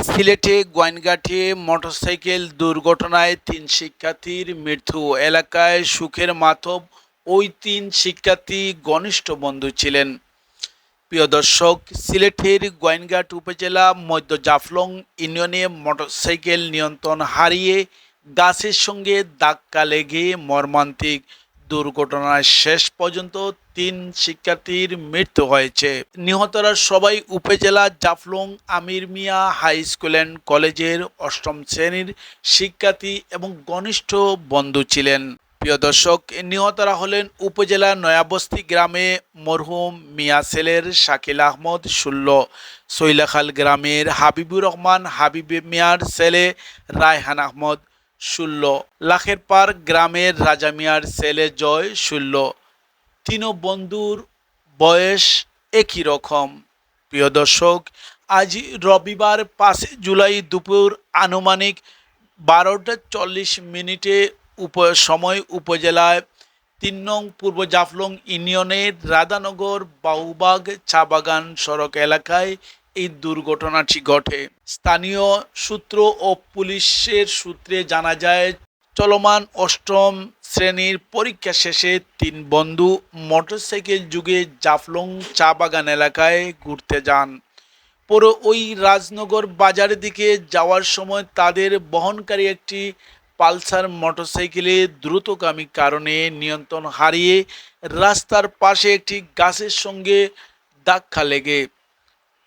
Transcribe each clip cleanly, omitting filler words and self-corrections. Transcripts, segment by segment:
সিলেটে গোয়াইনঘাটে মোটরসাইকেল দুর্ঘটনায় ৩ শিক্ষার্থীর মৃত্যু। এলাকায় সুখের মাতম। ওই ৩ শিক্ষার্থী ঘনিষ্ঠ বন্ধু ছিলেন। প্রিয় দর্শক, সিলেটের গোয়াইনঘাট উপজেলা মধ্য জাফলং ইউনিয়নে মোটরসাইকেল নিয়ন্ত্রণ হারিয়ে গাছের সঙ্গে ধাক্কা লেগে মর্মান্তিক দুর্ঘটনায় শেষ পর্যন্ত ৩ শিক্ষার্থীর মৃত্যু হয়েছে। নিহতরা সবাই উপজেলা জাফলং আমির মিয়া হাই স্কুল অ্যান্ড কলেজের ৮ম শ্রেণীর শিক্ষার্থী এবং ঘনিষ্ঠ বন্ধু ছিলেন। প্রিয় দর্শক, নিহতরা হলেন উপজেলা নয়াবস্তি গ্রামে মরহুম মিয়া ছেলের শাকিল আহমদ ১৬, সৈলাখাল গ্রামের হাবিবুর রহমান হাবিব মিয়ার ছেলে রায়হান আহমদ ১৬, লাখেরপাড় গ্রামের রাজা মিয়ার ছেলে জয় ১৬। তিন বন্ধুর বয়স একই রকম। প্রিয় দর্শক, আজ রবিবার ৫ জুলাই দুপুর আনুমানিক ১২টা ৪০ সময় উপজেলায় ৩ নং পূর্ব জাফলং ইউনিয়নের রাধানগর বাউবাগ চা বাগান সড়ক এলাকায় এই দুর্ঘটনাটি ঘটে। স্থানীয় সূত্র ও পুলিশের সূত্রে জানা যায়, চলমান ৮ম শ্রেণীর পরীক্ষা শেষে ৩ বন্ধু মোটরসাইকেল যুগে জাফলং চা বাগান এলাকায় ঘুরতে যান। পরে ওই রাজনগর বাজারের দিকে যাওয়ার সময় তাদের বহনকারী একটি পালসার মোটরসাইকেলে দ্রুতগামী কারণে নিয়ন্ত্রণ হারিয়ে রাস্তার পাশে একটি গাছের সঙ্গে ধাক্কা লেগে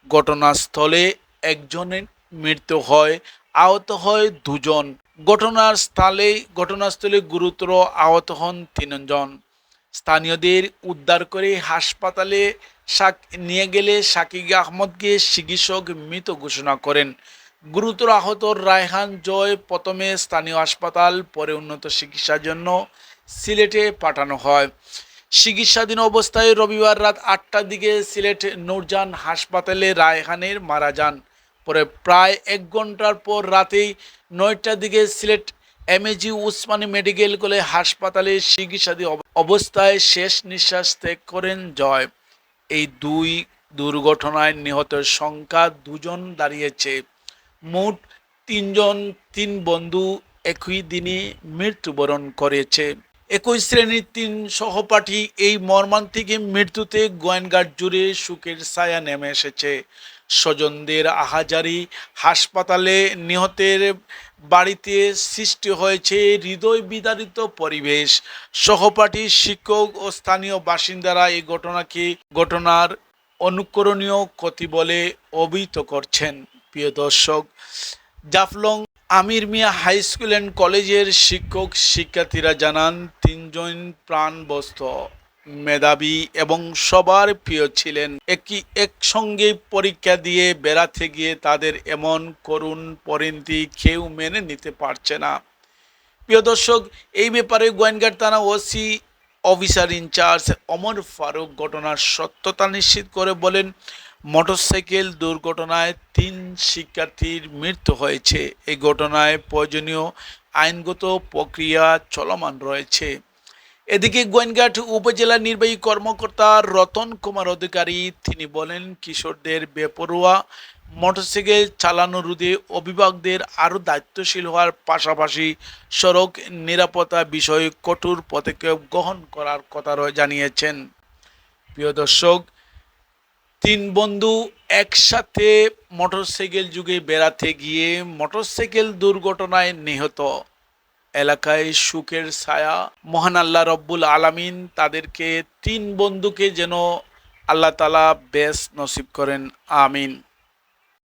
ঘটনাস্থলে একজনের মৃত্যু হয়, আহত হয় ২ জন। ঘটনাস্থলে গুরুতর আহত হন ৩ জন। স্থানীয়দের উদ্ধার করে হাসপাতালে নিয়ে গেলে শাকিল আহমদকে চিকিৎসক মৃত ঘোষণা করেন। গুরুতর আহত রায়হান জয় প্রথমে স্থানীয় হাসপাতাল, পরে উন্নত চিকিৎসার জন্য সিলেটে পাঠানো হয়। চিকিৎসাধীন অবস্থায় রবিবার রাত ৮টার দিকে সিলেট নূরজাহান হাসপাতালে রায়হানের মারা যান। পরে প্রায় ১ ঘন্টার পর রাতেই ৯টার দিকে Sylhet MAG Usmani medical college হাসপাতালে চিকিৎসাধীন অবস্থায় শেষ নিঃশ্বাস ত্যাগ করেন জয়। এই দুই দুর্ঘটনায় নিহতের সংখ্যা ২ জন দাঁড়িয়েছে। মোট ৩ বন্ধু একই দিনে মৃত্যুবরণ করেছে। একই শ্রেণীর ৩ সহপাঠী এই মর্মান্তিক মৃত্যুতে গোয়াইনঘাট জুড়ে শোকের ছায়া নেমে এসেছে। স্বজনদের আহাজারি, হাসপাতালে নিহতের বাড়িতে সৃষ্টি হয়েছে হৃদয় বিদারিত পরিবেশ। সহপাঠী, শিক্ষক ও স্থানীয় বাসিন্দারা এই ঘটনার অনুকরণীয় ক্ষতি বলে অভিহিত করছেন। প্রিয় দর্শক, জাফলং আমির মিয়া হাই স্কুল অ্যান্ড কলেজের শিক্ষক শিক্ষার্থীরা জানান, ৩ জন প্রাণবন্ত, মেধাবী এবং সবার প্রিয় ছিলেন। একসঙ্গে পরীক্ষা দিয়ে বেড়াতে গিয়ে তাদের এমন করুণ পরিণতি কেউ মেনে নিতে পারছে না। প্রিয় দর্শক, এই ব্যাপারে গোয়াইনঘাট থানা OC officer in charge Omar Faruk ঘটনার সত্যতা নিশ্চিত করে বলেন, মোটরসাইকেল দুর্ঘটনায় ৩ শিক্ষার্থীর মৃত্যু হয়েছে। এই ঘটনায় প্রয়োজনীয় আইনগত প্রক্রিয়া চলমান রয়েছে। এদিকে গোয়াইনঘাট উপজেলা নির্বাহী কর্মকর্তা রতন কুমার অধিকারী তিনি বলেন, কিশোরদের বেপরোয়া মোটরসাইকেল চালানো রোধে অভিভাবকদের আরও দায়িত্বশীল হওয়ার পাশাপাশি সড়ক নিরাপত্তা বিষয়ে কঠোর পদক্ষেপ গ্রহণ করার কথা জানিয়েছেন। প্রিয় দর্শক, ৩ বন্ধু একসাথে মোটরসাইকেল যুগে বেড়াতে গিয়ে মোটরসাইকেল দুর্ঘটনায় নিহত। এলাকায় সুখের ছায়া। মহান আল্লাহ রব্বুল আলামিন তাদেরকে ৩ বন্ধুকে যেন আল্লাহ তাআলা বেশ নসিব করেন। আমিন।